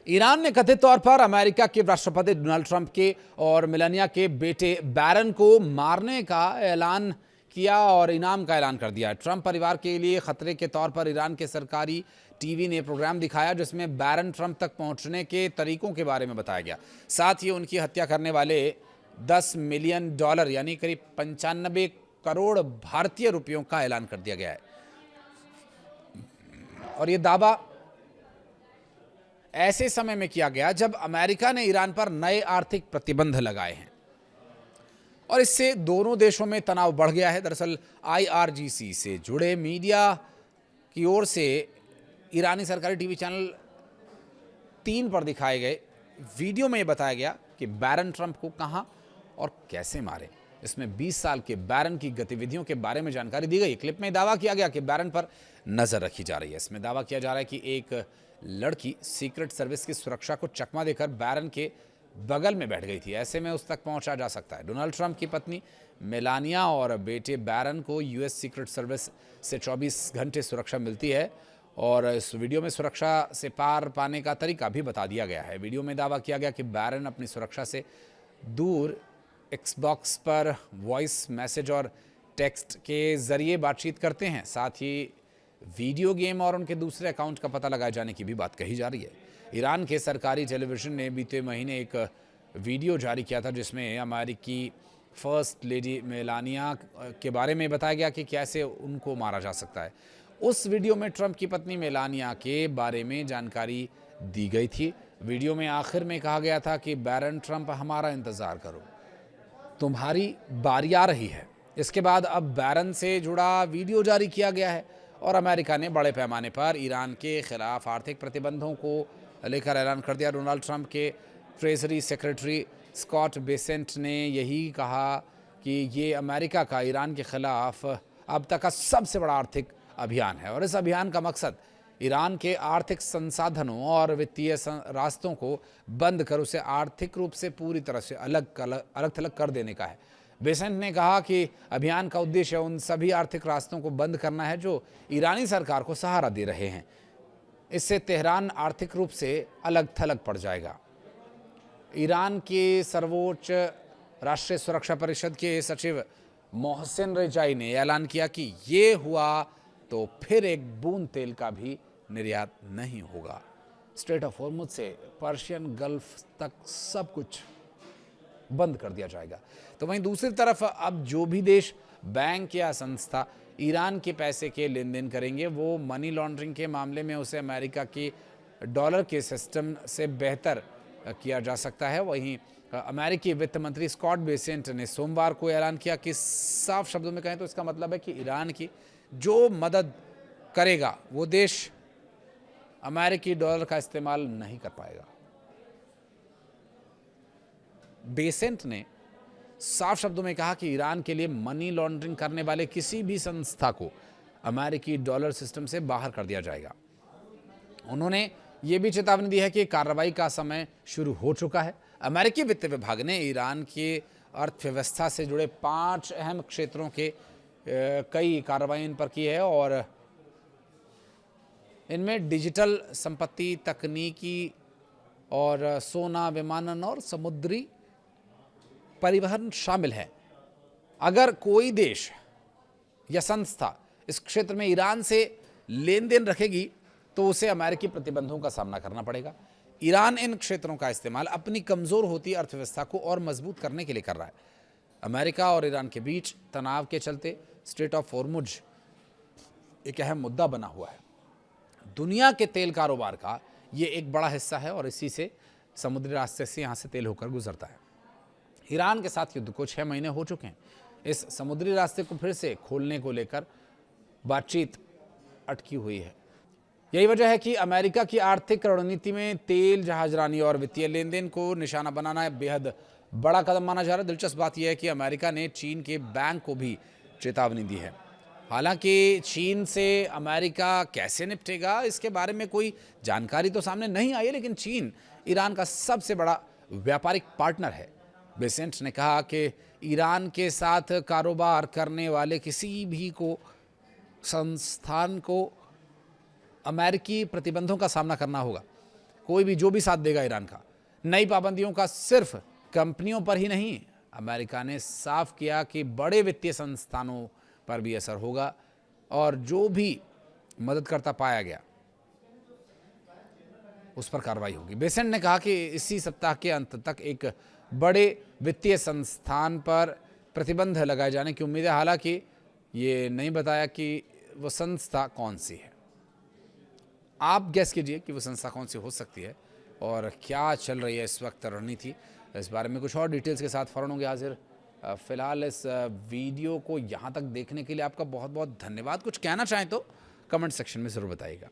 Iran ने कथित तौर पर अमेरिका के राष्ट्रपति डोनाल्ड ट्रंप के और मेलानिया के बेटे बैरन को मारने का ऐलान किया और इनाम का ऐलान कर दिया। ट्रंप परिवार के लिए खतरे के तौर पर ईरान के सरकारी टीवी ने प्रोग्राम दिखाया जिसमें बैरन ट्रंप तक पहुंचने के तरीकों के बारे में बताया गया। साथ ही उनकी हत्या करने वाले $10 मिलियन यानी करीब 95 करोड़ भारतीय रुपयों का ऐलान कर दिया गया है। और यह दावा ऐसे समय में किया गया जब अमेरिका ने ईरान पर नए आर्थिक प्रतिबंध लगाए हैं और इससे दोनों देशों में तनाव बढ़ गया है। दरअसल IRGC से जुड़े मीडिया की ओर से ईरानी सरकारी टीवी चैनल 3 पर दिखाए गए वीडियो में यह बताया गया कि बैरन ट्रंप को कहां और कैसे मारे। इसमें 20 साल के बैरन की गतिविधियों के बारे में जानकारी दी गई। क्लिप में दावा किया गया कि बैरन पर नजर रखी जा रही है। इसमें दावा किया जा रहा है कि एक लड़की सीक्रेट सर्विस की सुरक्षा को चकमा देकर बैरन के बगल में बैठ गई थी। ऐसे में उस तक पहुंचा जा सकता है। डोनाल्ड ट्रंप की पत्नी मेलानिया और बेटे बैरन को US सीक्रेट सर्विस से 24 घंटे सुरक्षा मिलती है और इस वीडियो में सुरक्षा से पार पाने का तरीका भी बता दिया गया है। वीडियो में दावा किया गया कि बैरन अपनी सुरक्षा से दूर Xbox पर वॉइस मैसेज और टेक्स्ट के जरिए बातचीत करते हैं। साथ ही वीडियो गेम और उनके दूसरे अकाउंट का पता लगाए जाने की भी बात कही जा रही है। ईरान के सरकारी टेलीविजन ने बीते महीने एक वीडियो जारी किया था जिसमें अमेरिकी फर्स्ट लेडी मेलानिया के बारे में बताया गया कि कैसे उनको मारा जा सकता है। उस वीडियो में ट्रंप की पत्नी मेलानिया के बारे में जानकारी दी गई थी। वीडियो में आखिर में कहा गया था कि बैरन ट्रंप, हमारा इंतज़ार करो, तुम्हारी बारी आ रही है। इसके बाद अब बैरन से जुड़ा वीडियो जारी किया गया है और अमेरिका ने बड़े पैमाने पर ईरान के खिलाफ आर्थिक प्रतिबंधों को लेकर ऐलान कर दिया। डोनाल्ड ट्रंप के ट्रेजरी सेक्रेटरी स्कॉट बेसेंट ने यही कहा कि ये अमेरिका का ईरान के खिलाफ अब तक का सबसे बड़ा आर्थिक अभियान है और इस अभियान का मकसद ईरान के आर्थिक संसाधनों और वित्तीय रास्तों को बंद कर उसे आर्थिक रूप से पूरी तरह से अलग थलग कर देने का है। बेसेंट ने कहा कि अभियान का उद्देश्य उन सभी आर्थिक रास्तों को बंद करना है जो ईरानी सरकार को सहारा दे रहे हैं। इससे तेहरान आर्थिक रूप से अलग थलग पड़ जाएगा। ईरान के सर्वोच्च राष्ट्रीय सुरक्षा परिषद के सचिव मोहसिन रेजाई ने ऐलान किया कि ये हुआ तो फिर एक बूंद तेल का भी निर्यात नहीं होगा। स्ट्रेट ऑफ हॉर्मुज से पर्शियन गल्फ तक सब कुछ बंद कर दिया जाएगा। तो वहीं दूसरी तरफ अब जो भी देश, बैंक या संस्था ईरान के पैसे के लेन देन करेंगे वो मनी लॉन्ड्रिंग के मामले में उसे अमेरिका के डॉलर के सिस्टम से बेहतर किया जा सकता है। वहीं अमेरिकी वित्त मंत्री स्कॉट बेसेंट ने सोमवार को ऐलान किया कि साफ शब्दों में कहें तो इसका मतलब है कि ईरान की जो मदद करेगा वो देश अमेरिकी डॉलर का इस्तेमाल नहीं कर पाएगा। बेसेंट ने साफ शब्दों में कहा कि ईरान के लिए मनी लॉन्ड्रिंग करने वाले किसी भी संस्था को अमेरिकी डॉलर सिस्टम से बाहर कर दिया जाएगा। उन्होंने ये भी चेतावनी दी है कि कार्रवाई का समय शुरू हो चुका है। अमेरिकी वित्त विभाग ने ईरान की अर्थव्यवस्था से जुड़े 5 अहम क्षेत्रों के कई कार्रवाई इन पर की है और इनमें डिजिटल संपत्ति, तकनीकी और सोना, विमानन और समुद्री परिवहन शामिल है। अगर कोई देश या संस्था इस क्षेत्र में ईरान से लेन देन रखेगी तो उसे अमेरिकी प्रतिबंधों का सामना करना पड़ेगा। ईरान इन क्षेत्रों का इस्तेमाल अपनी कमजोर होती अर्थव्यवस्था को और मजबूत करने के लिए कर रहा है। अमेरिका और ईरान के बीच तनाव के चलते स्ट्रेट ऑफ हॉर्मुज एक अहम मुद्दा बना हुआ है। दुनिया के तेल कारोबार का ये एक बड़ा हिस्सा है और इसी से समुद्री रास्ते से यहाँ से तेल होकर गुजरता है। ईरान के साथ युद्ध को 6 महीने हो चुके हैं। इस समुद्री रास्ते को फिर से खोलने को लेकर बातचीत अटकी हुई है। यही वजह है कि अमेरिका की आर्थिक रणनीति में तेल, जहाजरानी और वित्तीय लेन देन को निशाना बनाना बेहद बड़ा कदम माना जा रहा है। दिलचस्प बात यह है कि अमेरिका ने चीन के बैंक को भी चेतावनी दी है। हालांकि चीन से अमेरिका कैसे निपटेगा इसके बारे में कोई जानकारी तो सामने नहीं आई है, लेकिन चीन ईरान का सबसे बड़ा व्यापारिक पार्टनर है। बेसेंट ने कहा कि ईरान के साथ कारोबार करने वाले किसी भी संस्थान को अमेरिकी प्रतिबंधों का सामना करना होगा। कोई भी जो भी साथ देगा ईरान का। नई पाबंदियों का सिर्फ कंपनियों पर ही नहीं, अमेरिका ने साफ किया कि बड़े वित्तीय संस्थानों पर भी असर होगा और जो भी मददकर्ता पाया गया उस पर कार्रवाई होगी। बेसेंट ने कहा कि इसी सप्ताह के अंत तक एक बड़े वित्तीय संस्थान पर प्रतिबंध लगाए जाने की उम्मीद है। हालांकि ये नहीं बताया कि वो संस्था कौन सी है। आप गैस कीजिए कि वो संस्था कौन सी हो सकती है और क्या चल रही है इस वक्त रणनीति। इस बारे में कुछ और डिटेल्स के साथ फ़ौरन होंगे हाजिर। फिलहाल इस वीडियो को यहाँ तक देखने के लिए आपका बहुत बहुत धन्यवाद। कुछ कहना चाहें तो कमेंट सेक्शन में ज़रूर बताइएगा।